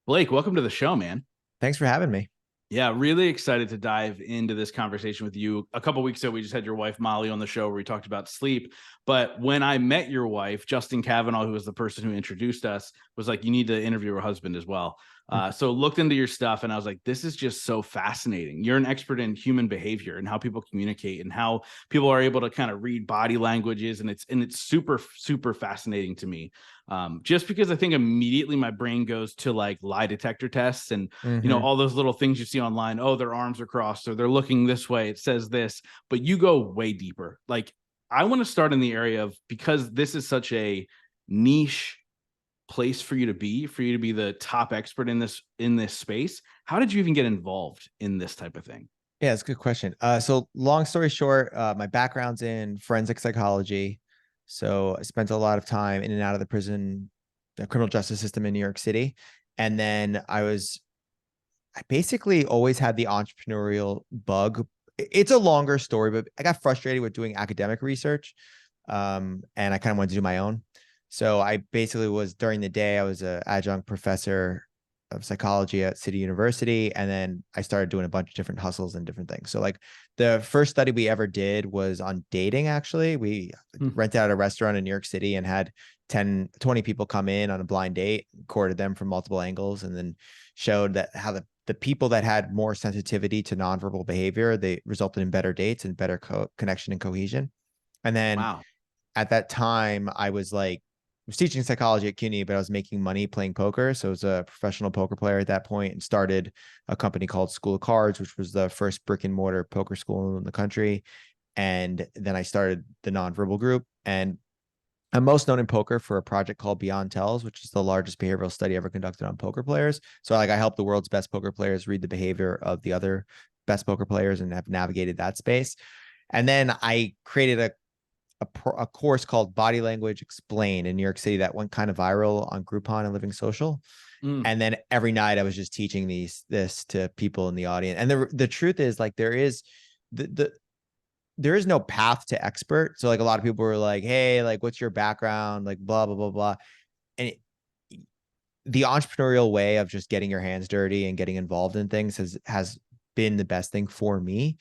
Blake, welcome to the show, man. Thanks for having me. Yeah, really excited to dive into this conversation with you. A couple of weeks ago, we just had your wife, Molly, on the show where we talked about sleep. But when I met your wife, Justin Kavanaugh, who was the person who introduced us, was like, you need to interview her husband as well. So looked into your stuff and I was like, this is just so fascinating. You're an expert in human behavior and how people communicate and how people are able to kind of read body languages. And it's super, super fascinating to me. Just because I think immediately my brain goes to like lie detector tests and, all those little things you see online. Oh, their arms are crossed or they're looking this way. It says this, but you go way deeper. Like I want to start in the area of, because this is such a niche place for you to be the top expert in this space. How did you even get involved in this type of thing? Yeah, it's a good question. So long story short, my background's in forensic psychology. So I spent a lot of time in and out of the criminal justice system in New York City. And then I basically always had the entrepreneurial bug. It's a longer story, but I got frustrated with doing academic research. And I kind of wanted to do my own. So I basically during the day, I was an adjunct professor of psychology at City University. And then I started doing a bunch of different hustles and different things. So like the first study we ever did was on dating, actually. We rented out a restaurant in New York City and had 20 people come in on a blind date, recorded them from multiple angles, and then showed that how the people that had more sensitivity to nonverbal behavior, they resulted in better dates and better connection and cohesion. And then at that time, I was teaching psychology at CUNY, but I was making money playing poker. So I was a professional poker player at that point and started a company called School of Cards, which was the first brick-and-mortar poker school in the country. And then I started the Nonverbal Group. And I'm most known in poker for a project called Beyond Tells, which is the largest behavioral study ever conducted on poker players. So I help the world's best poker players read the behavior of the other best poker players and have navigated that space. And then I created a course called Body Language.Explain in New York City that went kind of viral on Groupon and Living Social. And then every night I was just teaching this to people in the audience. And the truth is, like, there is no path to expert. So like a lot of people were like, hey, like, what's your background? Like blah, blah, blah, blah. And the entrepreneurial way of just getting your hands dirty and getting involved in things has been the best thing for me,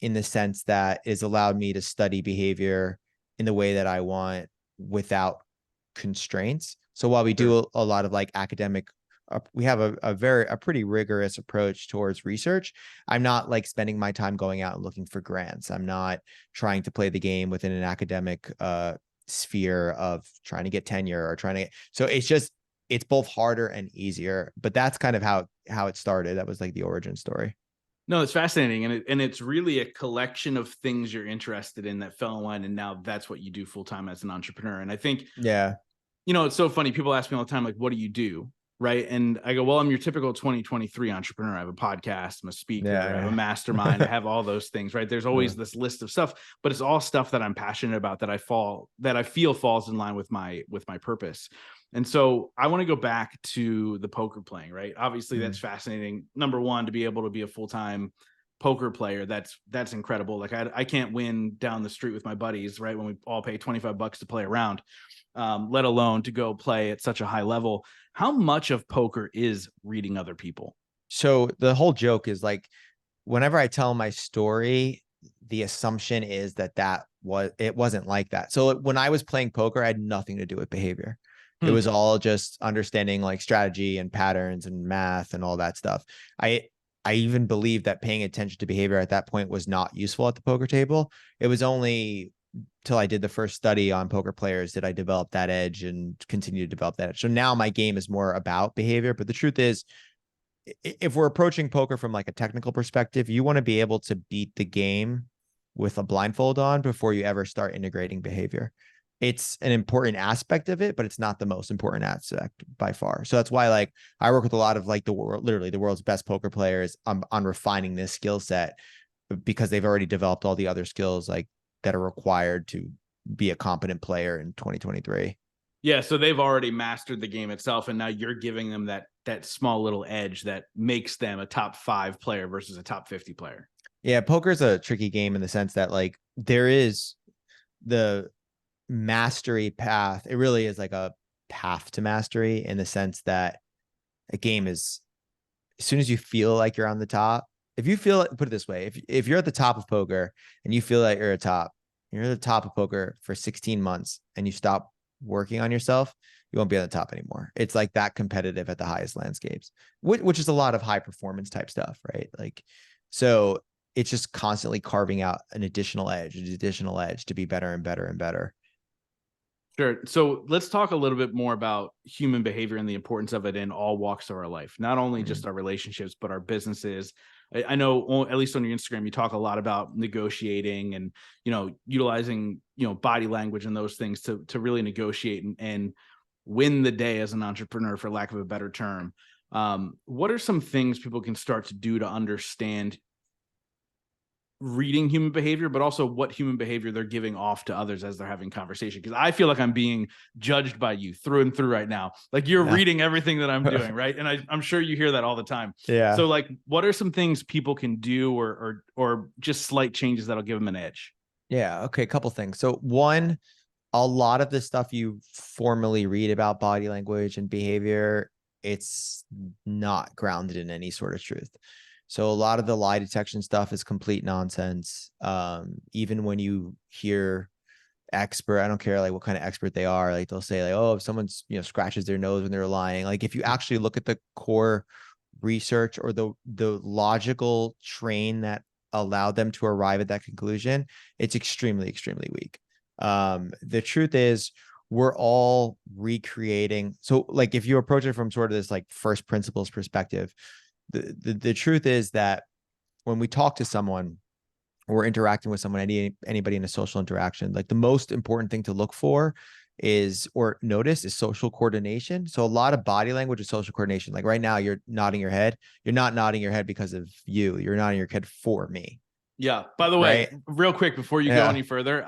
in the sense that it's allowed me to study behavior in the way that I want without constraints. So while we do a lot of like academic, we have a pretty rigorous approach towards research. I'm not like spending my time going out and looking for grants. I'm not trying to play the game within an academic sphere of trying to get tenure or so it's both harder and easier, but that's kind of how it started. That was like the origin story. No, it's fascinating. And it's really a collection of things you're interested in that fell in line. And now that's what you do full time as an entrepreneur. And I think, it's so funny. People ask me all the time, like, what do you do? Right. And I go, well, I'm your typical 2023 entrepreneur. I have a podcast, I'm a speaker, I have a mastermind, I have all those things, right? There's always this list of stuff, but it's all stuff that I'm passionate about, that I feel falls in line with my purpose. And so I want to go back to the poker playing, right? Obviously that's fascinating. Number one, to be able to be a full-time poker player, that's incredible. Like I can't win down the street with my buddies, right? When we all pay $25 to play around, let alone to go play at such a high level. How much of poker is reading other people? So the whole joke is like, whenever I tell my story, the assumption is that it wasn't like that. So when I was playing poker, I had nothing to do with behavior. It was all just understanding like strategy and patterns and math and all that stuff. I even believed that paying attention to behavior at that point was not useful at the poker table. It was only till I did the first study on poker players did I develop that edge and continue to develop that edge. So now my game is more about behavior. But the truth is, if we're approaching poker from like a technical perspective, you want to be able to beat the game with a blindfold on before you ever start integrating behavior. It's an important aspect of it, but it's not the most important aspect by far. So that's why, like, I work with a lot of like literally the world's best poker players on refining this skill set, because they've already developed all the other skills like that are required to be a competent player in 2023. Yeah. So they've already mastered the game itself. And now you're giving them that small little edge that makes them a top 5 player versus a top 50 player. Yeah. Poker is a tricky game in the sense that like there is the mastery path. It really is like a path to mastery, in the sense that A game is, as soon as you feel like you're on the top, if you feel, put it this way, if you're at the top of poker and you feel like you're at the top of poker for 16 months and you stop working on yourself, you won't be on the top anymore. It's like that competitive at the highest landscapes, which is a lot of high performance type stuff, right? Like, so it's just constantly carving out an additional edge to be better and better and better. Sure. So let's talk a little bit more about human behavior and the importance of it in all walks of our life, not only just our relationships, but our businesses. I know, at least on your Instagram, you talk a lot about negotiating and, utilizing, body language and those things to really negotiate and win the day as an entrepreneur, for lack of a better term. What are some things people can start to do to understand reading human behavior, but also what human behavior they're giving off to others as they're having conversation? Because I feel like I'm being judged by you through and through right now. Like you're reading everything that I'm doing, right? And I'm sure you hear that all the time. Yeah. So like, what are some things people can do or just slight changes that'll give them an edge? Yeah. Okay. A couple things. So one, a lot of the stuff you formally read about body language and behavior, it's not grounded in any sort of truth. So a lot of the lie detection stuff is complete nonsense. Even when you hear expert, I don't care like what kind of expert they are, like they'll say like, oh, if someone's, scratches their nose when they're lying, like if you actually look at the core research or the logical train that allowed them to arrive at that conclusion, it's extremely, extremely weak. The truth is we're all recreating. So like if you approach it from sort of this like first principles perspective, the truth is that when we talk to someone or interacting with someone, anybody in a social interaction, like the most important thing to look for is or notice is social coordination. So a lot of body language is social coordination. Like right now, you're nodding your head. You're not nodding your head because of you. You're nodding your head for me. Yeah. By the way, right? Real quick before you go any further,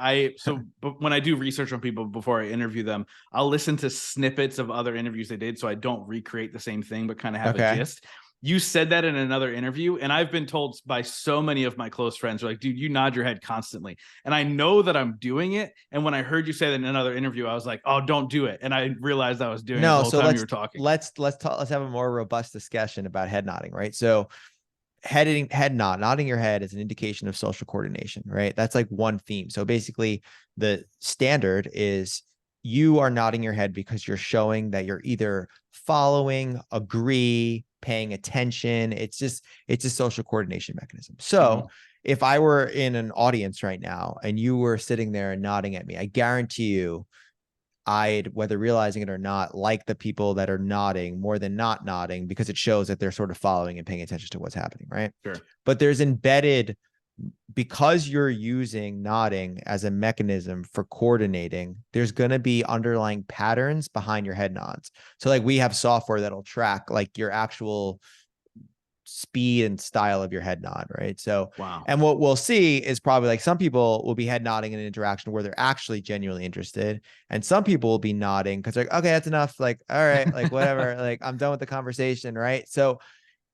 but when I do research on people before I interview them, I'll listen to snippets of other interviews they did, so I don't recreate the same thing, but kind of have a gist. You said that in another interview, and I've been told by so many of my close friends, are like, dude, you nod your head constantly. And I know that I'm doing it. And when I heard you say that in another interview, I was like, oh, don't do it. And I realized I was doing it the whole time you were talking. Let's have a more robust discussion about head nodding, right? So nodding your head is an indication of social coordination, right? That's like one theme. So basically the standard is you are nodding your head because you're showing that you're either following, agree, paying attention. It's a social coordination mechanism. So if I were in an audience right now and you were sitting there and nodding at me, I guarantee you I'd, whether realizing it or not, like the people that are nodding more than not nodding, because it shows that they're sort of following and paying attention to what's happening, right? Sure. But there's embedded, because you're using nodding as a mechanism for coordinating, there's going to be underlying patterns behind your head nods. So like we have software that'll track like your actual speed and style of your head nod, right? So, wow. And what we'll see is probably like some people will be head nodding in an interaction where they're actually genuinely interested, and some people will be nodding because like, okay, that's enough, like, all right, like whatever, like I'm done with the conversation, right? So,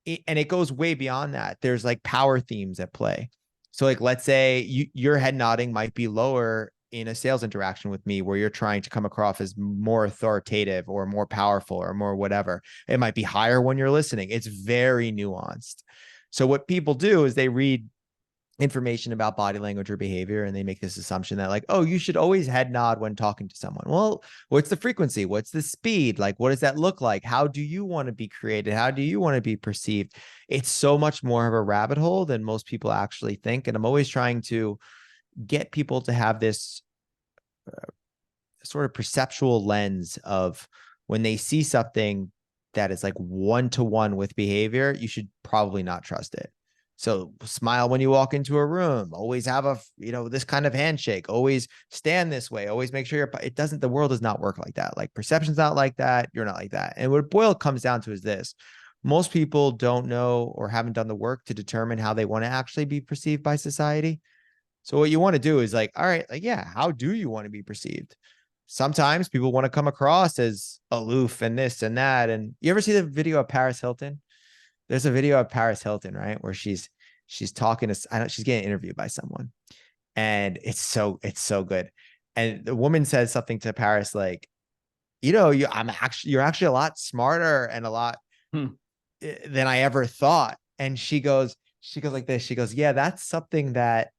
and it goes way beyond that. There's like power themes at play. So like, let's say your head nodding might be lower in a sales interaction with me where you're trying to come across as more authoritative or more powerful or more whatever. It might be higher when you're listening. It's very nuanced. So what people do is they read information about body language or behavior and they make this assumption that like, oh, you should always head nod when talking to someone. Well, what's the frequency? What's the speed? Like, what does that look like? How do you want to be created? How do you want to be perceived? It's so much more of a rabbit hole than most people actually think. And I'm always trying to get people to have this sort of perceptual lens of when they see something that is like one-to-one with behavior, you should probably not trust it. So smile when you walk into a room, always have this kind of handshake, always stand this way, always make sure the world does not work like that. Like perception's not like that. You're not like that. And what Boyle comes down to is this: most people don't know or haven't done the work to determine how they want to actually be perceived by society. So what you want to do is like, all right, like, yeah, how do you want to be perceived? Sometimes people want to come across as aloof and this and that. And you ever see the video of Paris Hilton? There's a video of Paris Hilton, right? Where she's talking to, she's getting interviewed by someone, and it's so good. And the woman says something to Paris like, you're actually a lot smarter and a lot than I ever thought. And she goes like this. She goes, yeah, that's something that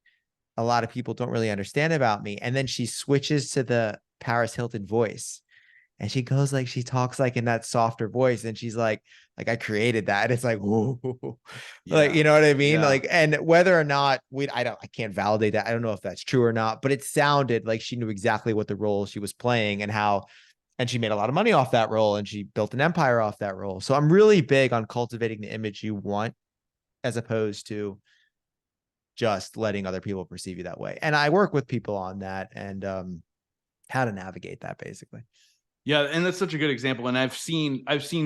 a lot of people don't really understand about me. And then she switches to the Paris Hilton voice. And she goes like, she talks like in that softer voice. And she's like I created that. It's like, whoa, like, Yeah. you know what I mean? Yeah. Like, and whether or not I can't validate that. I don't know if that's true or not, but it sounded like she knew exactly what the role she was playing and how, and she made a lot of money off that role and she built an empire off that role. So I'm really big on cultivating the image you want as opposed to just letting other people perceive you that way. And I work with people on that and how to navigate that basically. Yeah, and that's such a good example. And I've seen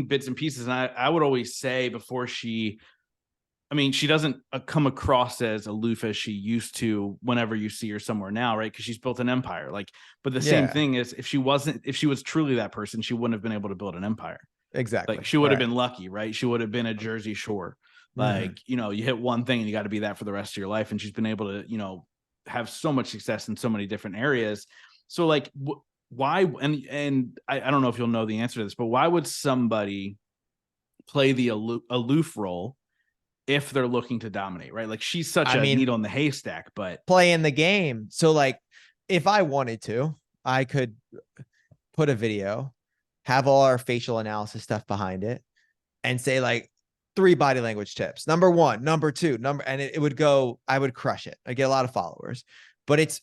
bits and pieces, and I would always say before she doesn't come across as aloof as she used to whenever you see her somewhere now, right? Because she's built an empire. Like, but the same Yeah, thing is if she was truly that person, she wouldn't have been able to build an empire. Like exactly. she would have Right. been lucky, right? She would have been a Jersey Shore. Mm-hmm. Like, you hit one thing and you got to be that for the rest of your life. And she's been able to, have so much success in so many different areas. So like, why? And I don't know if you'll know the answer to this, but why would somebody play the aloof role if they're looking to dominate, right? Like she's such I a mean, needle in the haystack, but playing the game. So like if I wanted to, I could put a video, have all our facial analysis stuff behind it, and say like 3 body language tips. Number 1, number 2, and it would go, I would crush it. I get a lot of followers, but it's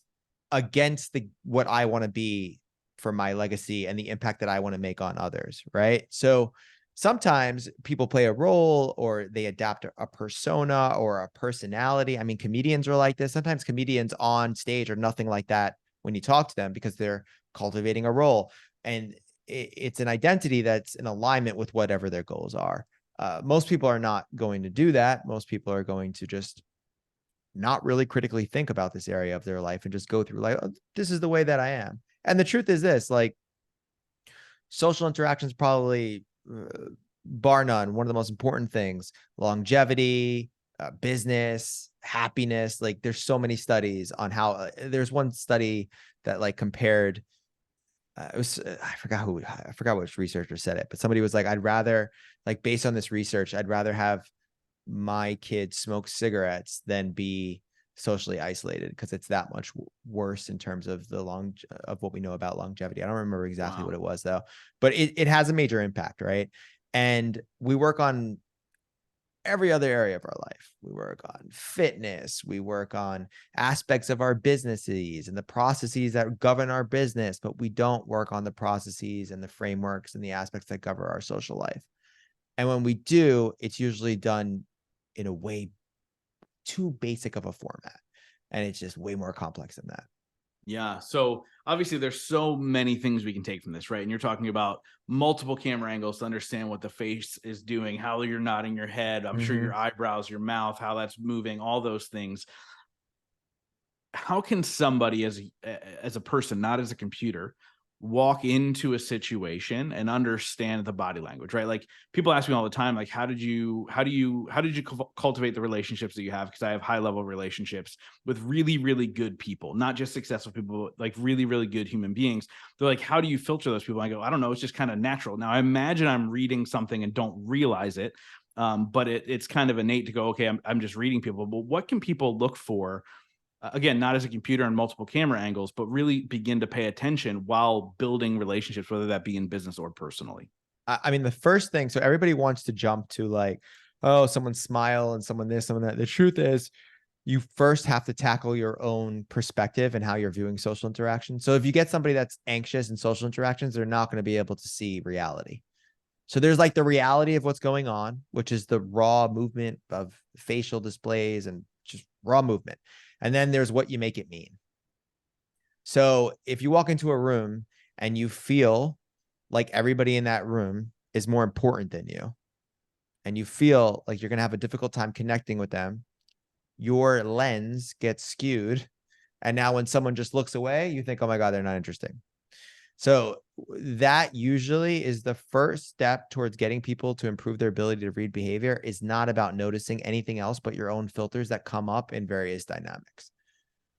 against what I want to be for my legacy and the impact that I want to make on others. Right. So sometimes people play a role or they adapt a persona or a personality. I mean, comedians are like this. Sometimes comedians on stage are nothing like that when you talk to them because they're cultivating a role. And it's an identity that's in alignment with whatever their goals are. Most people are not going to do that. Most people are going to just not really critically think about this area of their life and just go through like, oh, this is the way that I am. And the truth is this, like social interactions, probably bar none, one of the most important things, longevity, business, happiness. Like there's so many studies on how there's one study that like compared it was I forgot which researcher said it, but somebody was like, I'd rather, like, based on this research, I'd rather have my kids smoke cigarettes than be socially isolated because it's that much worse in terms of of what we know about longevity. I don't remember exactly what wow. it was though, but it has a major impact, right? And we work on every other area of our life. We work on fitness. We work on aspects of our businesses and the processes that govern our business, but we don't work on the processes and the frameworks and the aspects that govern our social life. And when we do, it's usually done in a way too basic of a format. And it's just way more complex than that. Yeah. So obviously there's so many things we can take from this, right? And you're talking about multiple camera angles to understand what the face is doing, how you're nodding your head. I'm sure Mm-hmm. your eyebrows, your mouth, how that's moving, all those things. How can somebody as a person, not as a computer, walk into a situation and understand the body language, right? Like people ask me all the time, like, how did you cultivate the relationships that you have? Because I have high level relationships with really, really good people, not just successful people, but like really, really good human beings. They're like, how do you filter those people? I go, I don't know. It's just kind of natural. Now I imagine I'm reading something and don't realize it. But it's kind of innate to go, okay, I'm just reading people. But what can people look for? Again, not as a computer and multiple camera angles, but really begin to pay attention while building relationships, whether that be in business or personally. I mean, the first thing, so everybody wants to jump to like, oh, someone smile and someone this, someone that. The truth is, you first have to tackle your own perspective and how you're viewing social interaction. So if you get somebody that's anxious in social interactions, they're not going to be able to see reality. So there's like the reality of what's going on, which is the raw movement of facial displays and just raw movement. And then there's what you make it mean. So if you walk into a room and you feel like everybody in that room is more important than you, and you feel like you're going to have a difficult time connecting with them, your lens gets skewed. And now when someone just looks away, you think, oh my God, they're not interesting. So that usually is the first step towards getting people to improve their ability to read behavior. Is not about noticing anything else but your own filters that come up in various dynamics.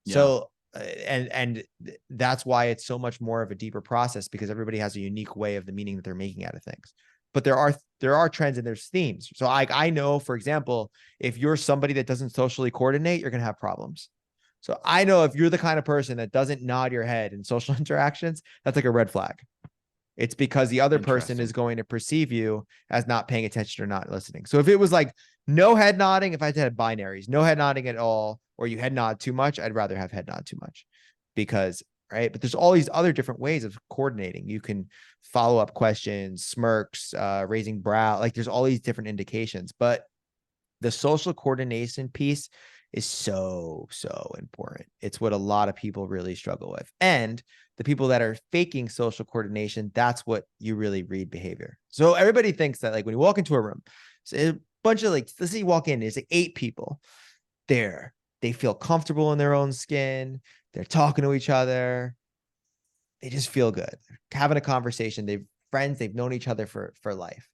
Yeah. So and that's why it's so much more of a deeper process, because everybody has a unique way of the meaning that they're making out of things. but there are trends and there's themes. So I know, for example, if you're somebody that doesn't socially coordinate, you're going to have problems. So I know if you're the kind of person that doesn't nod your head in social interactions, that's like a red flag. It's because the other person is going to perceive you as not paying attention or not listening. So if it was like no head nodding, if I had binaries, no head nodding at all, or you head nod too much, I'd rather have head nod too much because, right. But there's all these other different ways of coordinating. You can follow up questions, smirks, raising brow. Like there's all these different indications, but the social coordination piece is so important. It's what a lot of people really struggle with. And the people that are faking social coordination, that's what you really read behavior. So everybody thinks that like when you walk into a room, so a bunch of like, let's say you walk in, there's like 8 people there. They feel comfortable in their own skin. They're talking to each other. They just feel good. Having a conversation. They've friends. They've known each other for life.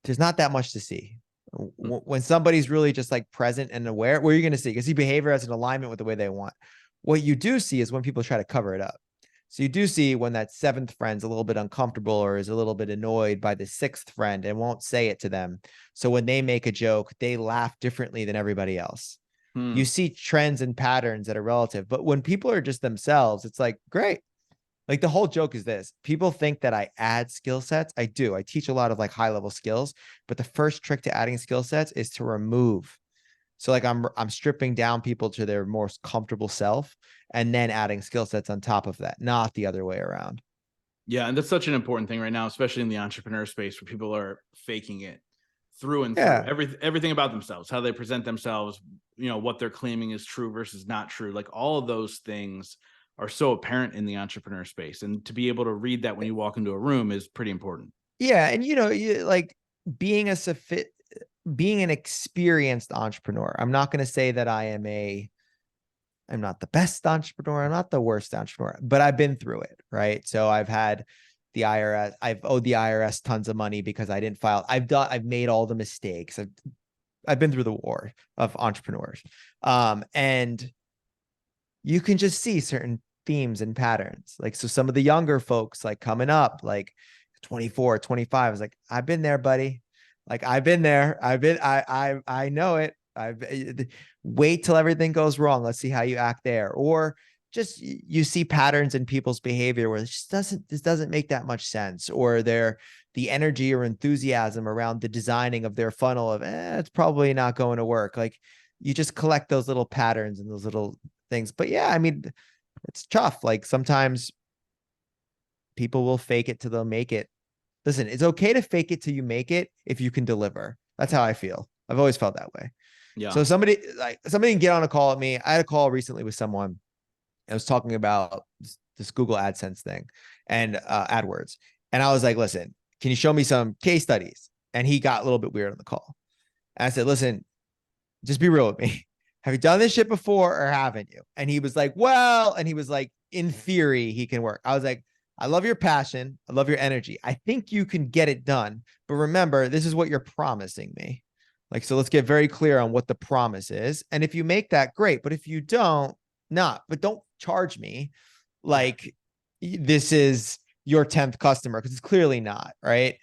There's not that much to see. When somebody's really just like present and aware, what are you going to see? You can see behavior as an alignment with the way they want. What you do see is when people try to cover it up. So you do see when that 7th friend's a little bit uncomfortable or is a little bit annoyed by the 6th friend and won't say it to them. So when they make a joke, they laugh differently than everybody else. You see trends and patterns that are relative, but when people are just themselves, it's like, great. Like the whole joke is this. People think that I add skill sets. I do. I teach a lot of like high level skills, but the first trick to adding skill sets is to remove. So like I'm stripping down people to their most comfortable self and then adding skill sets on top of that, not the other way around. Yeah. And that's such an important thing right now, especially in the entrepreneur space where people are faking it through and Yeah. through. Everything about themselves, how they present themselves, you know, what they're claiming is true versus not true. Like all of those things are so apparent in the entrepreneur space. And to be able to read that when you walk into a room is pretty important. Yeah. And, you know, like being being an experienced entrepreneur. I'm not going to say that I'm not the best entrepreneur. I'm not the worst entrepreneur, but I've been through it. Right. So I've had the IRS. I've owed the IRS tons of money because I didn't file. I've made all the mistakes. I've been through the war of entrepreneurs. And you can just see certain themes and patterns. Like, so some of the younger folks like coming up, like 24, 25 is like, I've been there, buddy. Like I've been there. I know it. Wait till everything goes wrong. Let's see how you act there. Or just you see patterns in people's behavior where this doesn't make that much sense, or the energy or enthusiasm around the designing of their funnel of it's probably not going to work. Like you just collect those little patterns and those little things. But yeah, I mean, it's tough. Like sometimes people will fake it till they'll make it. Listen, it's okay to fake it till you make it if you can deliver. That's how I feel. I've always felt that way. Yeah. So somebody can get on a call with me. I had a call recently with someone. I was talking about this Google AdSense thing and AdWords. And I was like, listen, can you show me some case studies? And he got a little bit weird on the call. And I said, listen, just be real with me. Have you done this shit before or haven't you? And he was like, well, and he was like, in theory, he can work. I was like, I love your passion. I love your energy. I think you can get it done. But remember, this is what you're promising me. Like, so let's get very clear on what the promise is. And if you make that, great. But if you don't, but don't charge me like this is your 10th customer, because it's clearly not, right?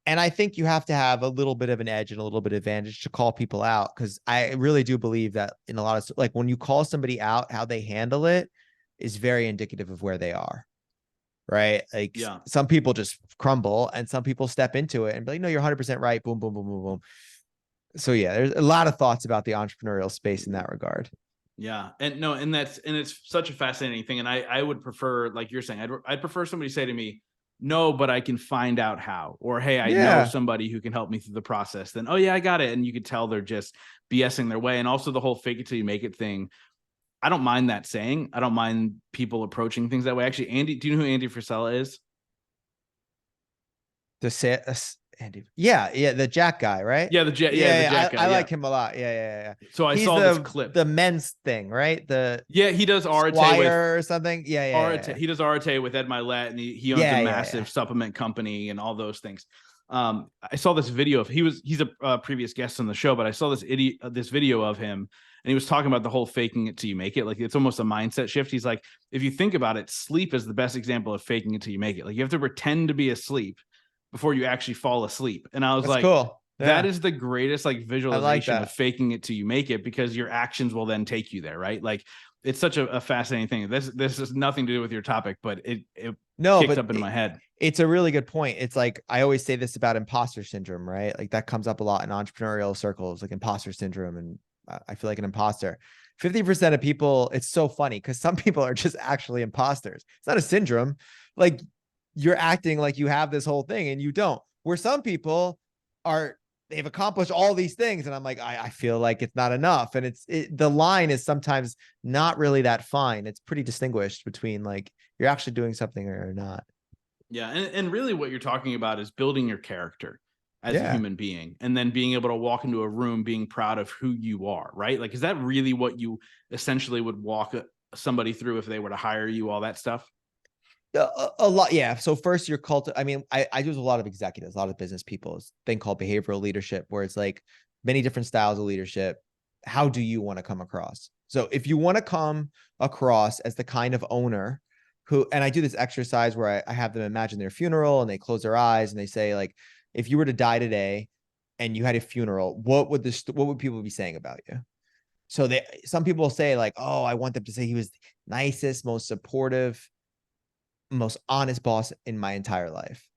And I think you have to have a little bit of an edge and a little bit of advantage to call people out, because I really do believe that in a lot of, like, when you call somebody out, how they handle it is very indicative of where they are, right? Like some people just crumble and some people step into it and be like, no, you're 100% right. Boom, boom, boom, boom, boom. So yeah, there's a lot of thoughts about the entrepreneurial space in that regard. Yeah. And it's such a fascinating thing. And I would prefer, like you're saying, I'd prefer somebody say to me, no, but I can find out how, or, hey, I know somebody who can help me through the process. Then, oh yeah, I got it. And you could tell they're just BSing their way. And also the whole fake it till you make it thing. I don't mind that saying. I don't mind people approaching things that way. Actually, Andy, do you know who Andy Frisella is? Andy. Yeah, the Jack guy, right? Yeah, the Jack guy. I like him a lot. Yeah. So I saw this clip. The men's thing, right? He does Arate or something. Yeah. He does Arate with Ed Milet, and he owns a massive supplement company and all those things. I saw this video of he's a previous guest on the show, but I saw this video of him, and he was talking about the whole faking it till you make it. Like, it's almost a mindset shift. He's like, if you think about it, sleep is the best example of faking it till you make it. Like, you have to pretend to be asleep before you actually fall asleep. And I was That's like, cool. that Yeah. is the greatest like I like visualization of that. faking it till you make it, because your actions will then take you there, right? Like it's such a fascinating thing. This has nothing to do with your topic, but it No, kicked but up into my head. it's a really good point. It's like, I always say this about imposter syndrome, right? Like that comes up a lot in entrepreneurial circles, like imposter syndrome. And I feel like an imposter. 50% of people, it's so funny because some people are just actually imposters. It's not a syndrome. Like you're acting like you have this whole thing and you don't. Where some people are, they've accomplished all these things. And I'm like, I feel like it's not enough. And the line is sometimes not really that fine. It's pretty distinguished between like, you're actually doing something or not. Yeah. And really what you're talking about is building your character as a Yeah. human being, and then being able to walk into a room being proud of who you are, right? Like, is that really what you essentially would walk somebody through if they were to hire you, all that stuff? A lot. Yeah. So first you're I mean, I do with a lot of executives, a lot of business people, this thing called behavioral leadership, where it's like many different styles of leadership. How do you want to come across? So if you want to come across as the kind of owner who, and I do this exercise where I have them imagine their funeral and they close their eyes and they say like, if you were to die today and you had a funeral, what would people be saying about you? So some people say like, oh, I want them to say he was the nicest, most supportive, most honest boss in my entire life.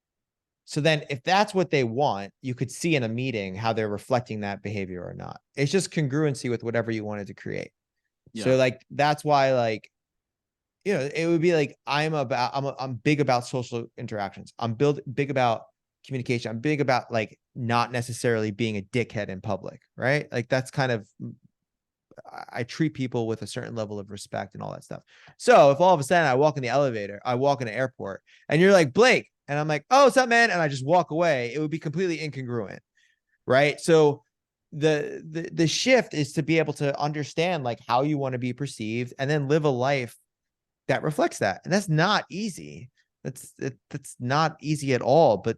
So then if that's what they want, you could see in a meeting how they're reflecting that behavior or not. It's just congruency with whatever you wanted to create. Yeah. So like, that's why like, it would be like, I'm big about social interactions. I'm big about communication. I'm big about like not necessarily being a dickhead in public, right? Like that's kind of, I treat people with a certain level of respect and all that stuff. So if all of a sudden I walk in the elevator, I walk in an airport and you're like, Blake, and I'm like, oh, what's up, man? And I just walk away, it would be completely incongruent. Right. So the shift is to be able to understand like how you want to be perceived and then live a life that reflects that. And that's not easy. That's not easy at all, but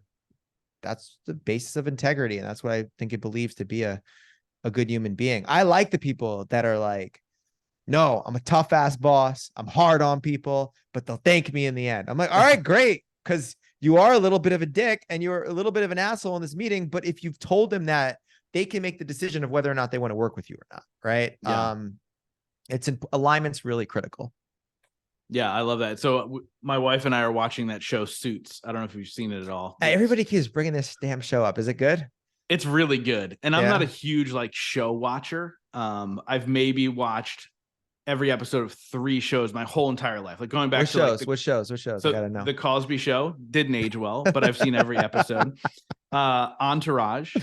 that's the basis of integrity. And that's what I think it believes to be a good human being. I like the people that are like, no, I'm a tough ass boss. I'm hard on people, but they'll thank me in the end. I'm like, all right, great. Cause you are a little bit of a dick and you're a little bit of an asshole in this meeting. But if you've told them that, they can make the decision of whether or not they want to work with you or not. Right. Yeah. Alignment's really critical. Yeah, I love that. So my wife and I are watching that show Suits. I don't know if you've seen it at all. Everybody keeps bringing this damn show up. Is it good? It's really good. And I'm Yeah. not a huge like show watcher. I've maybe watched every episode of 3 shows my whole entire life. Like going back What to like shows? What shows? so I gotta know. the Cosby Show didn't age well, but I've seen every episode. Entourage.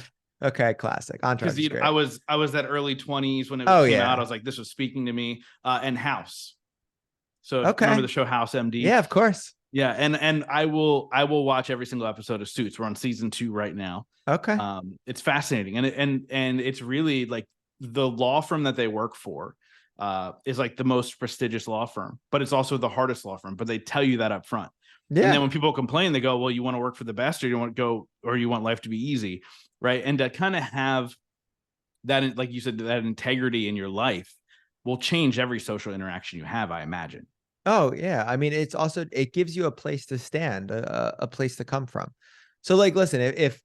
Okay, classic. Entourage is great. I was that early 20s when it came out. I was like, this was speaking to me. And House. So remember the show House MD? Yeah, of course. Yeah, and I will watch every single episode of Suits. We're on season 2 right now. Okay. It's fascinating, and it's really like the law firm that they work for is like the most prestigious law firm, but it's also the hardest law firm. But they tell you that up front. Yeah. And then when people complain, they go, "Well, you want to work for the best, or you want to go, or you want life to be easy, right?" And to kind of have that, like you said, that integrity in your life will change every social interaction you have, I imagine. Oh yeah. I mean, it gives you a place to stand, a place to come from. So like, listen, if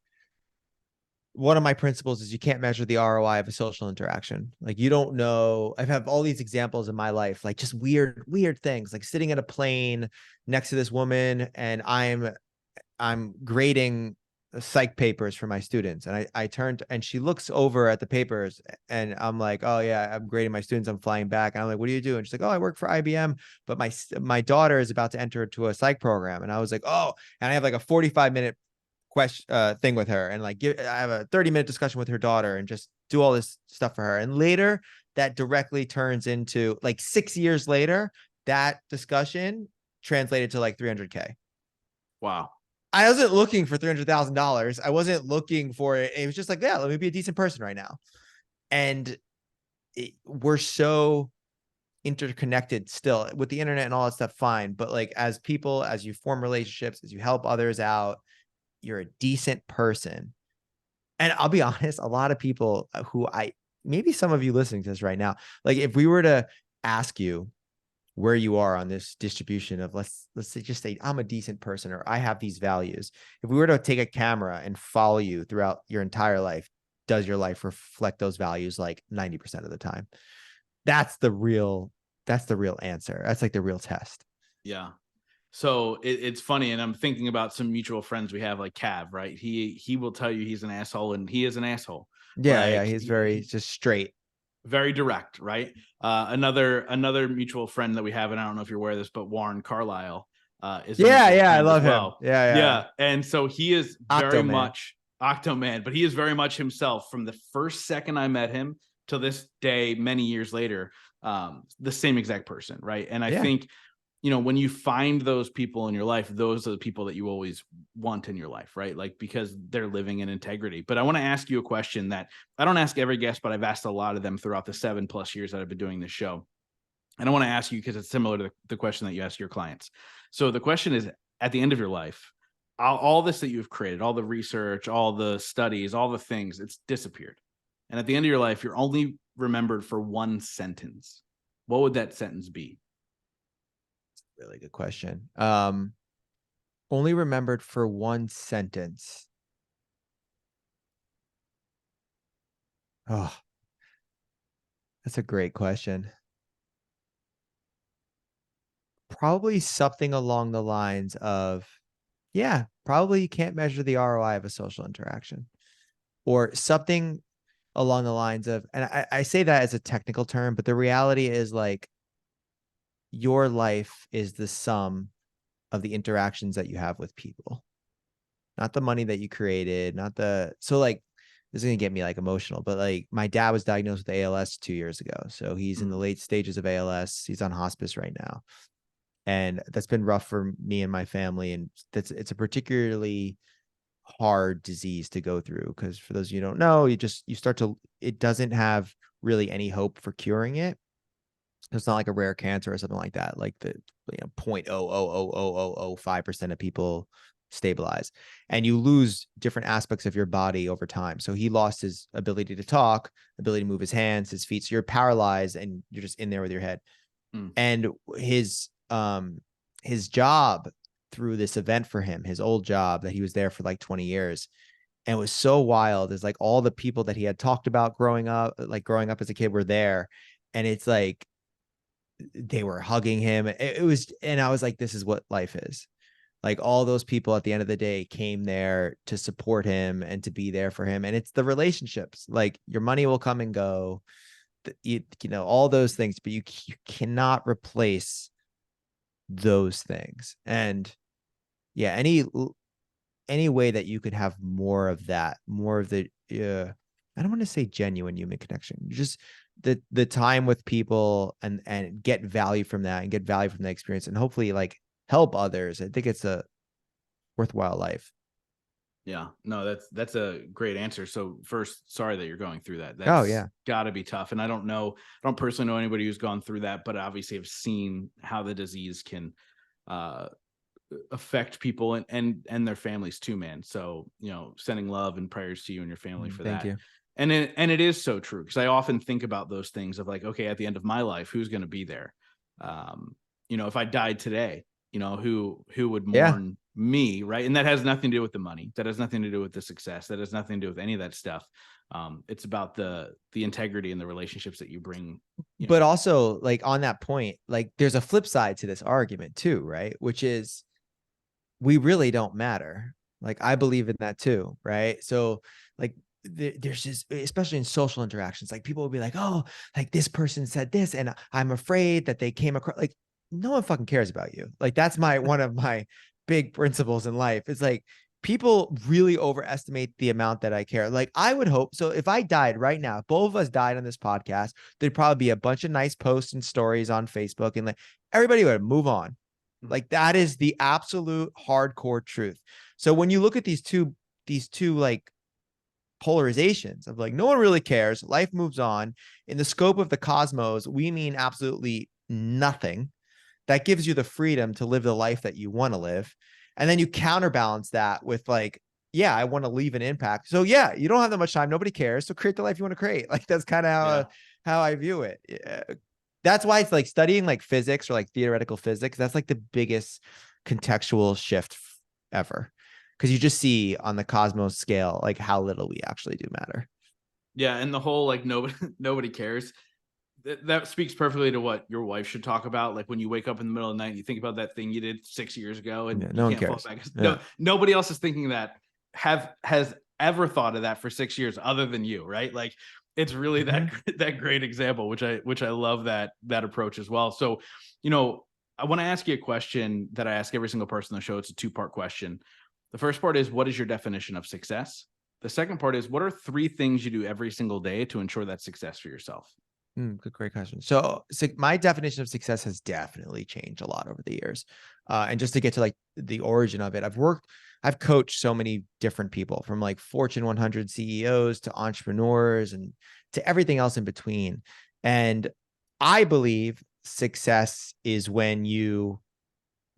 one of my principles is you can't measure the ROI of a social interaction. Like you don't know, I have all these examples in my life, like just weird things, like sitting in a plane next to this woman and I'm grading psych papers for my students. And I turned and she looks over at the papers and I'm like, oh yeah, I'm grading my students. I'm flying back. And I'm like, what do you do? And she's like, oh, I work for IBM, but my daughter is about to enter into a psych program. And I was like, oh, and I have like a 45-minute thing with her and like I have a 30-minute discussion with her daughter and just do all this stuff for her. And later that directly turns into like 6 years later, that discussion translated to like 300K. Wow. I wasn't looking for $300,000. I wasn't looking for it. It was just like, yeah, let me be a decent person right now. And we're so interconnected still with the internet and all that stuff. Fine. But like, as people, as you form relationships, as you help others out, you're a decent person. And I'll be honest, a lot of people who maybe some of you listening to this right now, like if we were to ask you, where you are on this distribution of let's just say I'm a decent person or I have these values. If we were to take a camera and follow you throughout your entire life, does your life reflect those values like 90% of the time? That's the real answer. That's like the real test. Yeah. So it's funny, and I'm thinking about some mutual friends we have, like Cav, right? He will tell you he's an asshole, and he is an asshole. Yeah, yeah. Like He's very just straight. very direct, right? Another mutual friend that we have, and I don't know if you're aware of this, but Warren Carlisle is a Yeah, mutual yeah. I friend as love him. well. Yeah, yeah. Yeah, and so he is very Octoman. much Octoman, but he is very much himself from the first second I met him till this day, many years later. The same exact person, right? And I Yeah. think, when you find those people in your life, those are the people that you always want in your life, right? Like, because they're living in integrity. But I want to ask you a question that I don't ask every guest, but I've asked a lot of them throughout the 7+ years that I've been doing this show. And I want to ask you because it's similar to the question that you ask your clients. So the question is, at the end of your life, all this that you've created, all the research, all the studies, all the things, it's disappeared. And at the end of your life, you're only remembered for one sentence. What would that sentence be? Really good question. Only remembered for one sentence. Oh, that's a great question. Probably something along the lines of, yeah, probably you can't measure the ROI of a social interaction, or something along the lines of, and I say that as a technical term, but the reality is like your life is the sum of the interactions that you have with people, not the money that you created, not the, so like, this is gonna get me like emotional, but like my dad was diagnosed with ALS 2 years ago. So he's in the late stages of ALS. He's on hospice right now. And that's been rough for me and my family. And it's a particularly hard disease to go through, because for those of you who don't know, you start to, it doesn't have really any hope for curing it. It's not like a rare cancer or something like that. Like the 0.0000005% of people stabilize, and you lose different aspects of your body over time. So he lost his ability to talk, ability to move his hands, his feet. So you're paralyzed and you're just in there with your head. And his job through this event for him, his old job that he was there for like 20 years, and it was so wild, is like all the people that he had talked about growing up as a kid were there. And it's like they were hugging him. It was, and I was like, this is what life is. Like all those people at the end of the day came there to support him and to be there for him. And it's the relationships, like your money will come and go, all those things, but you cannot replace those things. And yeah, any way that you could have more of that, more of the, I don't want to say genuine human connection, just the time with people, and get value from that, and get value from the experience, and hopefully like help others. I think it's a worthwhile life. Yeah, no, that's a great answer. So first, sorry that you're going through that. Oh That's yeah. got to be tough. And I don't personally know anybody who's gone through that, but obviously I've seen how the disease can affect people and their families too, man. So, sending love and prayers to you and your family for Thank that. you. And it is so true, because I often think about those things of like, okay, at the end of my life, who's going to be there? If I died today, who would Yeah. mourn me, right? And that has nothing to do with the money. That has nothing to do with the success. That has nothing to do with any of that stuff. It's about the integrity and the relationships that you bring. But also, like on that point, like there's a flip side to this argument too, right? Which is, we really don't matter. Like I believe in that too, right? So like there's just, especially in social interactions, like people will be like, oh, like this person said this and I'm afraid that they came across, like no one fucking cares about you. Like that's one of my big principles in life. It's like people really overestimate the amount that I care. Like I would hope so. If I died right now, if both of us died on this podcast, there'd probably be a bunch of nice posts and stories on Facebook, and like everybody would move on. Like that is the absolute hardcore truth. So when you look at these two like polarizations of like, no one really cares, life moves on, in the scope of the cosmos, we mean absolutely nothing. That gives you the freedom to live the life that you want to live. And then you counterbalance that with like, yeah, I want to leave an impact. So yeah, you don't have that much time. Nobody cares. So create the life you want to create. Like that's kind of how I view it. That's why it's like studying like physics or like theoretical physics. That's like the biggest contextual shift ever. Because you just see on the cosmos scale, like how little we actually do matter. Yeah. And the whole, like, nobody cares. That speaks perfectly to what your wife should talk about. Like when you wake up in the middle of the night, and you think about that thing you did 6 years ago and Yeah, you no one can't fall cares. back. Yeah. Nobody else is thinking that has ever thought of that for 6 years other than you, right? Like it's really that great example, which I love that approach as well. So, I want to ask you a question that I ask every single person on the show. It's a 2-part question. The first part is, what is your definition of success? The second part is, what are 3 things you do every single day to ensure that success for yourself? Great question. So my definition of success has definitely changed a lot over the years. And just to get to like the origin of it, I've coached so many different people, from like Fortune 100 CEOs to entrepreneurs and to everything else in between. And I believe success is when you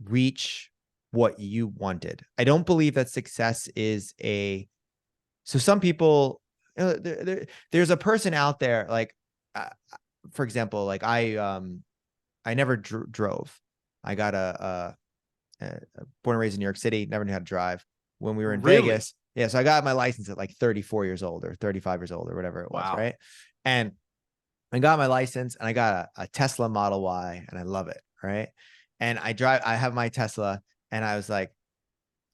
reach what you wanted. I don't believe that success is so some people, there's a person out there like, uh, for example, like I never drove. I got born and raised in New York City, never knew how to drive. When we were in Really? Vegas, yeah, so I got my license at like 34 years old or 35 years old or whatever it was, Wow. right? And I got my license and I got a Tesla Model Y and I love it, right? And I have my Tesla and I was like,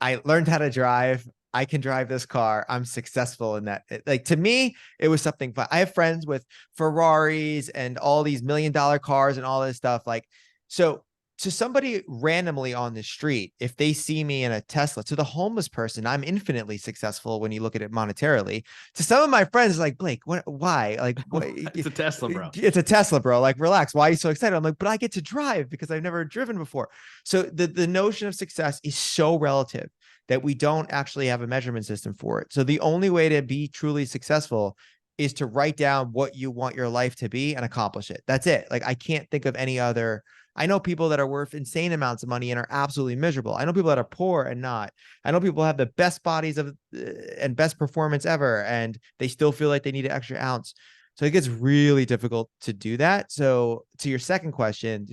I learned how to drive. I can drive this car. I'm successful in that. Like to me, it was something fun. I have friends with Ferraris and all these $1 million cars and all this stuff. Like, so to somebody randomly on the street, if they see me in a Tesla, to the homeless person, I'm infinitely successful when you look at it monetarily. To some of my friends, like, Blake, why? Like, what? It's a Tesla, bro. It's a Tesla, bro. Like, relax. Why are you so excited? I'm like, but I get to drive because I've never driven before. So the notion of success is so relative that we don't actually have a measurement system for it. So the only way to be truly successful is to write down what you want your life to be and accomplish it. That's it. Like I can't think of any other. I know people that are worth insane amounts of money and are absolutely miserable. I know people that are poor and not. I know people have the best bodies and best performance ever, and they still feel like they need an extra ounce. So it gets really difficult to do that. So to your second question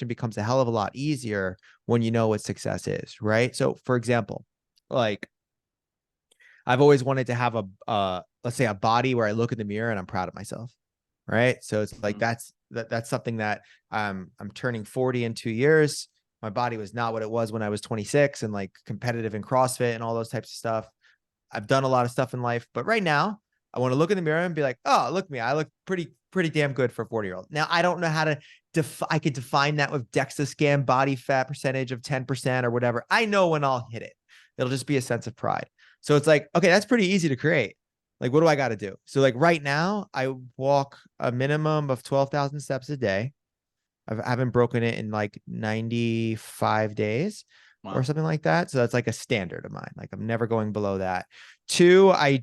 becomes a hell of a lot easier when you know what success is, right? So for example, like I've always wanted to have let's say a body where I look in the mirror and I'm proud of myself. Right. So it's like, that's something that I'm turning 40 in 2 years. My body was not what it was when I was 26 and like competitive in CrossFit and all those types of stuff. I've done a lot of stuff in life, but right now I want to look in the mirror and be like, oh, look at me. I look pretty damn good for a 40-year-old. Now I don't know how to I could define that with DEXA scan body fat percentage of 10% or whatever. I know when I'll hit it. It'll just be a sense of pride. So it's like, okay, that's pretty easy to create. Like, what do I got to do? So like right now I walk a minimum of 12,000 steps a day. I haven't broken it in like 95 days or something like that. So that's like a standard of mine. Like I'm never going below that. 2, I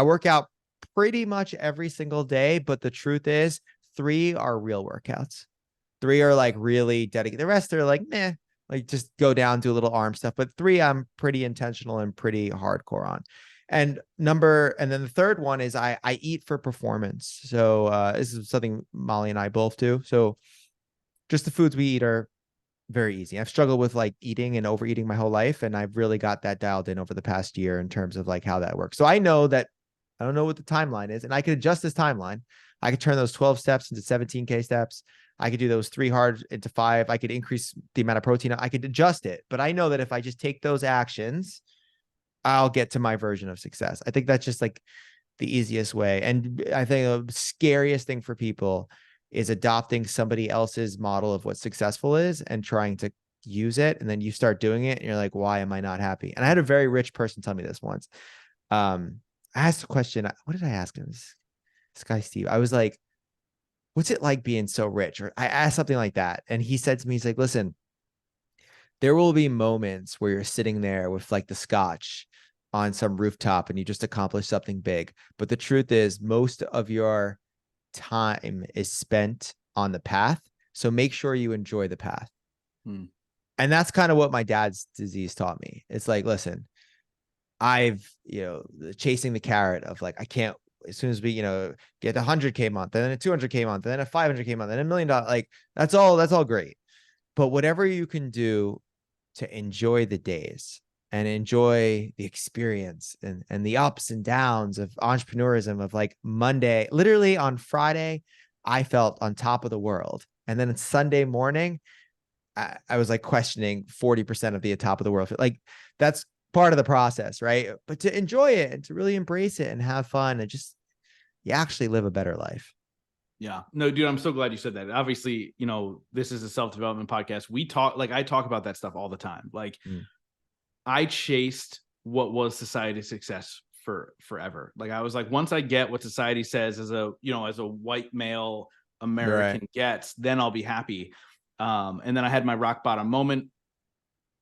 work out pretty much every single day, but the truth is 3 are real workouts. 3 are like really dedicated. The rest are like, meh, like just go down, do a little arm stuff. But 3, I'm pretty intentional and pretty hardcore on. And then the third one is I eat for performance. So this is something Molly and I both do. So just the foods we eat are very easy. I've struggled with like eating and overeating my whole life, and I've really got that dialed in over the past year in terms of like how that works. So I know that I don't know what the timeline is, and I could adjust this timeline. I could turn those 12 steps into 17K steps. I could do those 3 hard into 5. I could increase the amount of protein. I could adjust it, but I know that if I just take those actions, I'll get to my version of success. I think that's just like the easiest way. And I think the scariest thing for people is adopting somebody else's model of what successful is and trying to use it. And then you start doing it and you're like, why am I not happy? And I had a very rich person tell me this once. I asked a question. What did I ask him? This guy, Steve. I was like, what's it like being so rich? Or I asked something like that. And he said to me, he's like, listen, there will be moments where you're sitting there with like the scotch on some rooftop and you just accomplished something big. But the truth is most of your time is spent on the path. So make sure you enjoy the path. And that's kind of what my dad's disease taught me. It's like, listen, I've, chasing the carrot of like, I can't as soon as we, get a 100K month, and then a 200K month, and then a 500K month, and $1 million, like that's all great. But whatever you can do to enjoy the days and enjoy the experience and the ups and downs of entrepreneurism, of like Monday, literally on Friday, I felt on top of the world. And then Sunday morning, I was like questioning 40% of the top of the world. Like that's part of the process, right? But to enjoy it and to really embrace it and have fun and just, you actually live a better life. Yeah, no, dude, I'm so glad you said that. Obviously, this is a self-development podcast. I talk about that stuff all the time. Like I chased what was society's success for forever. Like I was like, once I get what society says as a white male American gets, then I'll be happy. And then I had my rock bottom moment,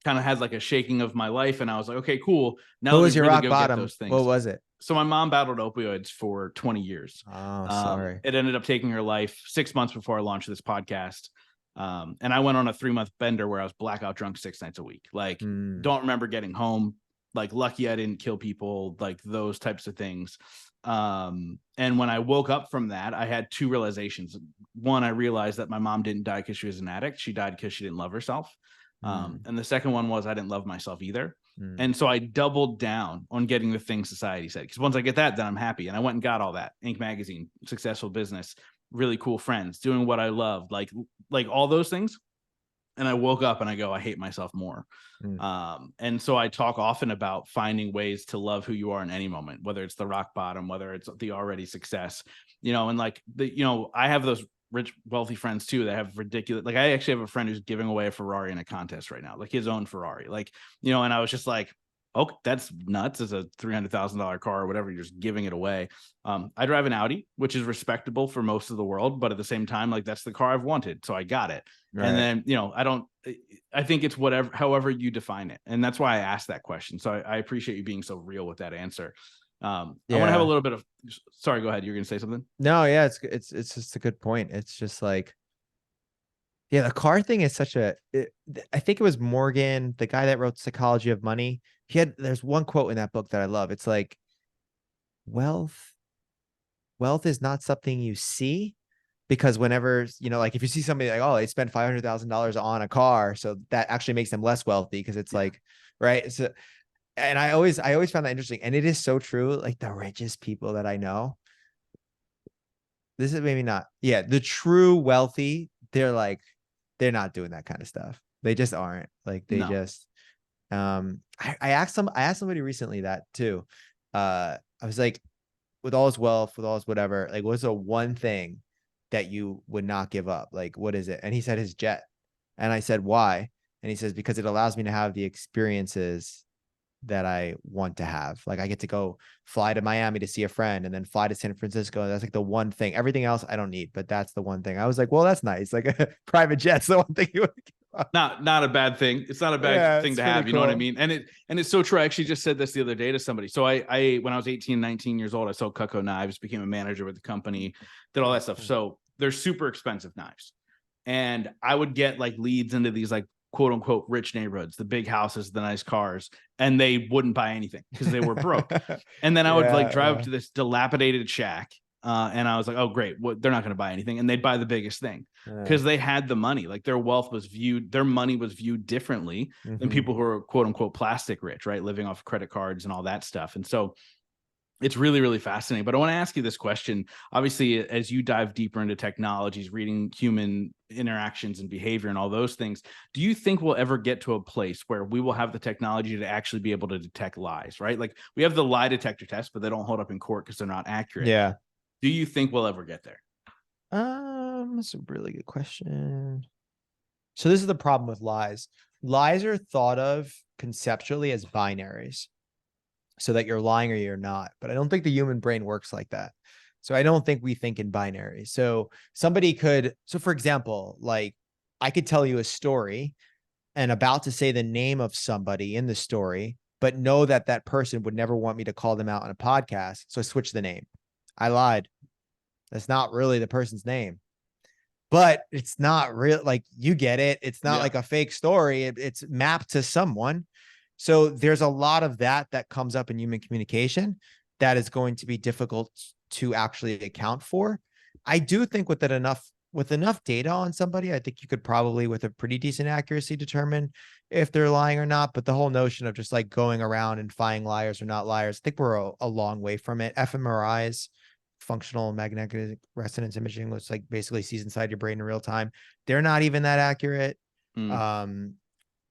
kind of had like a shaking of my life. And I was like, okay, cool. Now what was your really rock bottom? Those things. What was it? So my mom battled opioids for 20 years. Oh, sorry. It ended up taking her life 6 months before I launched this podcast. And I went on a 3-month bender where I was blackout drunk 6 nights a week. Like, don't remember getting home. Like, lucky I didn't kill people, like those types of things. And when I woke up from that, I had 2 realizations. One, I realized that my mom didn't die because she was an addict. She died because she didn't love herself. And the second one was I didn't love myself either. And so I doubled down on getting the things society said, because once I get that, then I'm happy. And I went and got all that: Inc. magazine, successful business, really cool friends, doing what I love, like all those things. And I woke up and I go, I hate myself more. And so I talk often about finding ways to love who you are in any moment, whether it's the rock bottom, whether it's the already success, and like I have those rich, wealthy friends too that have ridiculous, like I actually have a friend who's giving away a Ferrari in a contest right now, like his own Ferrari, like, and I was just like, oh, that's nuts. It's a $300,000 car or whatever. You're just giving it away. I drive an Audi, which is respectable for most of the world, but at the same time, like that's the car I've wanted. So I got it. Right. And then, I think it's however you define it. And that's why I asked that question. So I appreciate you being so real with that answer. I want to have a little bit of, sorry, go ahead. You're going to say something? No, yeah, it's just a good point. It's just like, yeah, the car thing is such I think it was Morgan, the guy that wrote Psychology of Money. There's one quote in that book that I love. It's like, wealth is not something you see, because whenever, like if you see somebody like, oh, they spent $500,000 on a car, so that actually makes them less wealthy, because it's like, right. So, and I always found that interesting. And it is so true. Like the richest people that I know, this is maybe not, the true wealthy, they're not doing that kind of stuff. They just aren't. Like they just, I asked somebody recently that too. I was like, with all his wealth, with all his whatever, like what's the one thing that you would not give up? Like, what is it? And he said his jet. And I said, why? And he says, because it allows me to have the experiences that I want to have. Like I get to go fly to Miami to see a friend and then fly to San Francisco. That's like the one thing. Everything else I don't need, but that's the one thing. I was like, well, that's nice. Like a private jet's the one thing you would give up. Not a bad thing. It's not a bad thing to have. You know what I mean? And it's so true. I actually just said this the other day to somebody. So I when I was 18, 19 years old, I sold Cutco knives, became a manager with the company, did all that stuff. So they're super expensive knives. And I would get like leads into these like quote unquote rich neighborhoods, the big houses, the nice cars, and they wouldn't buy anything because they were broke. And then I would like drive up to this dilapidated shack. And I was like, oh, great. They're not going to buy anything. And they'd buy the biggest thing because they had the money. Like their money was viewed differently than people who are quote unquote plastic rich, right? Living off credit cards and all that stuff. And so it's really, really fascinating. But I want to ask you this question. Obviously, as you dive deeper into technologies, reading human interactions and behavior and all those things, do you think we'll ever get to a place where we will have the technology to actually be able to detect lies, right? Like we have the lie detector test, but they don't hold up in court because they're not accurate. Yeah. Do you think we'll ever get there? That's a really good question. So this is the problem with lies. Lies are thought of conceptually as binaries, so that you're lying or you're not. But I don't think the human brain works like that. So I don't think we think in binaries. So for example, like I could tell you a story and about to say the name of somebody in the story, but know that that person would never want me to call them out on a podcast. So I switch the name. I lied. That's not really the person's name, but it's not real. Like you get it. It's not like a fake story. It's mapped to someone. So there's a lot of that comes up in human communication that is going to be difficult to actually account for. I do think with enough data on somebody, I think you could probably, with a pretty decent accuracy, determine if they're lying or not. But the whole notion of just like going around and finding liars or not liars, I think we're a long way from it. fMRIs, functional magnetic resonance imaging, which like basically sees inside your brain in real time, they're not even that accurate.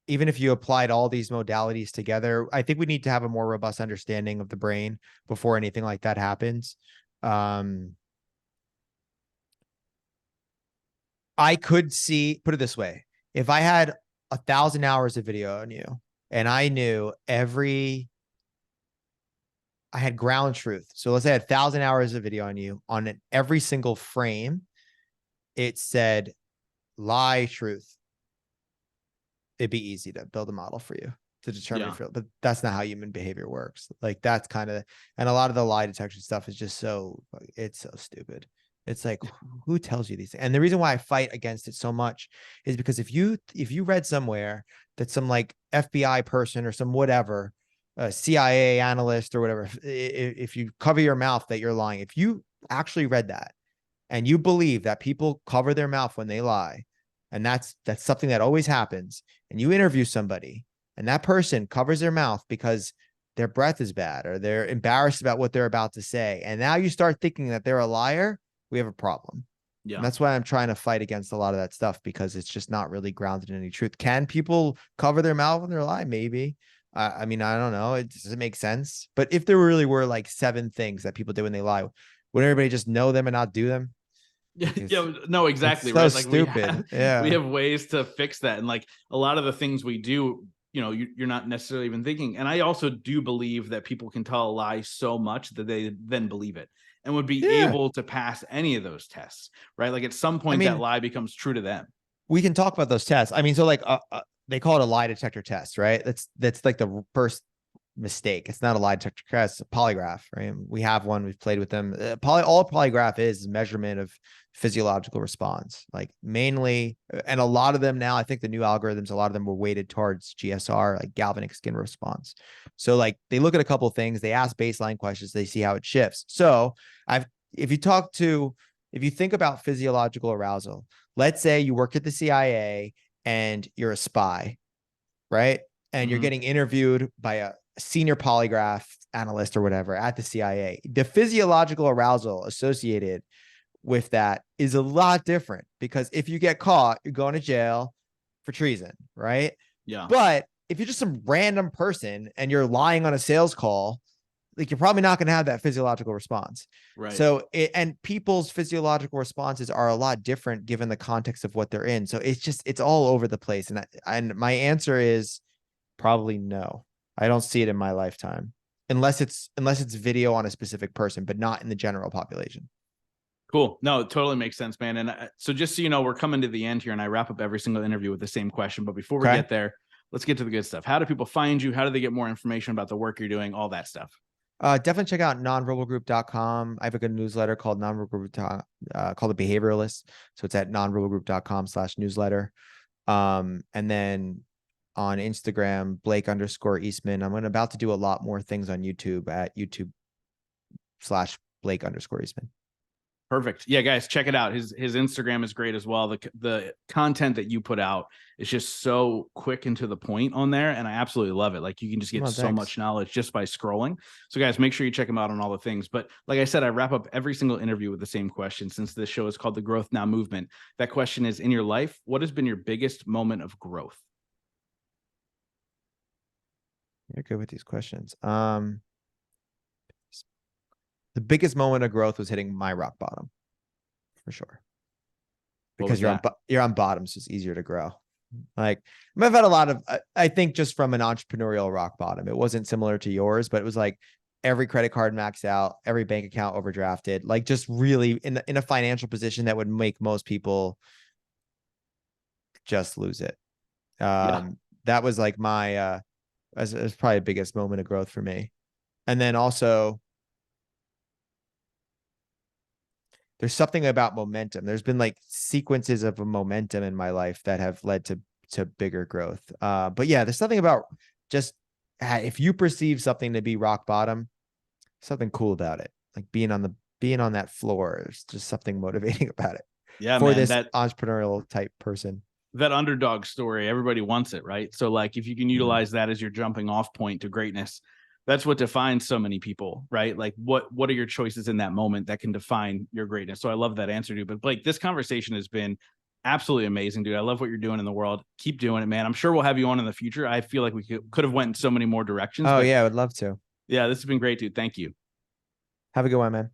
Even if you applied all these modalities together, I think we need to have a more robust understanding of the brain before anything like that happens. I could see, put it this way, if I had 1,000 hours of video on you and I knew I had ground truth. So let's say I had 1,000 hours of video on you, on every single frame, it said lie, truth. It'd be easy to build a model for you to determine if but that's not how human behavior works. Like that's kind of, and a lot of the lie detection stuff is just it's so stupid. It's like, who tells you these things? And the reason why I fight against it so much is because if you read somewhere that some like FBI person or some whatever, CIA analyst or whatever, if you cover your mouth that you're lying, if you actually read that and you believe that people cover their mouth when they lie, and that's something that always happens, and you interview somebody and that person covers their mouth because their breath is bad or they're embarrassed about what they're about to say, and now you start thinking that they're a liar, we have a problem. Yeah. And that's why I'm trying to fight against a lot of that stuff, because it's just not really grounded in any truth. Can people cover their mouth when they're lying? Maybe. I mean, I don't know. It doesn't make sense. But if there really were like 7 things that people do when they lie, would everybody just know them and not do them? Yeah, no, exactly. So right. Like stupid. We have ways to fix that. And like a lot of the things we do, you're not necessarily even thinking. And I also do believe that people can tell a lie so much that they then believe it and would be able to pass any of those tests, right? Like at some point, that lie becomes true to them. We can talk about those tests. I mean, so like they call it a lie detector test, right? That's like the first mistake. It's not a lie detector test, it's a polygraph, right? We have one, we've played with them. All polygraph is measurement of physiological response, like mainly, and a lot of them now, I think the new algorithms, a lot of them were weighted towards GSR, like galvanic skin response. So like they look at a couple of things, they ask baseline questions, they see how it shifts. So if you think about physiological arousal, let's say you work at the CIA and you're a spy, right? And you're getting interviewed by a senior polygraph analyst or whatever at the CIA. The physiological arousal associated with that is a lot different, because if you get caught, you're going to jail for treason, right? Yeah. But if you're just some random person and you're lying on a sales call, like you're probably not going to have that physiological response. Right. So and people's physiological responses are a lot different given the context of what they're in. So it's all over the place. And my answer is probably no. I don't see it in my lifetime, unless it's video on a specific person, but not in the general population. Cool. No, it totally makes sense, man. And so just so you know, we're coming to the end here, and I wrap up every single interview with the same question. But before we get there, let's get to the good stuff. How do people find you? How do they get more information about the work you're doing? All that stuff. Definitely check out nonverbalgroup.com. I have a good newsletter called Nonverbal Group, called The Behavioralist. So it's at nonverbalgroup.com/newsletter. And then on Instagram, Blake_Eastman. I'm about to do a lot more things on YouTube at YouTube/Blake_Eastman. Perfect. Yeah, guys, check it out. His Instagram is great as well. The content that you put out is just so quick and to the point on there, and I absolutely love it. Like you can just get so much knowledge just by scrolling. So guys, make sure you check him out on all the things. But like I said, I wrap up every single interview with the same question, since this show is called The Growth Now Movement. That question is, in your life, what has been your biggest moment of growth? You're good with these questions. The biggest moment of growth was hitting my rock bottom, for sure. Because you're on bottom, so it's easier to grow. Like I've had a lot of, I think just from an entrepreneurial rock bottom, it wasn't similar to yours, but it was like every credit card maxed out, every bank account overdrafted, like just really in a financial position that would make most people just lose it. That was like my, as probably the biggest moment of growth for me. And then also, there's something about momentum. There's been like sequences of a momentum in my life that have led to bigger growth. But yeah, there's something about just if you perceive something to be rock bottom, something cool about it. Like being on being on that floor. There's just something motivating about it Yeah, for man, this entrepreneurial type person. that underdog story, everybody wants it, right? So like if you can utilize that as your jumping off point to greatness, that's what defines so many people, right? Like what are your choices in that moment that can define your greatness? So I love that answer, dude. But Blake, this conversation has been absolutely amazing, dude. I love what you're doing in the world. Keep doing it, man. I'm sure we'll have you on in the future. I feel like we could have went in so many more directions. Oh but yeah, I would love to. yeah, this has been great, dude. Thank you. Have a good one, man.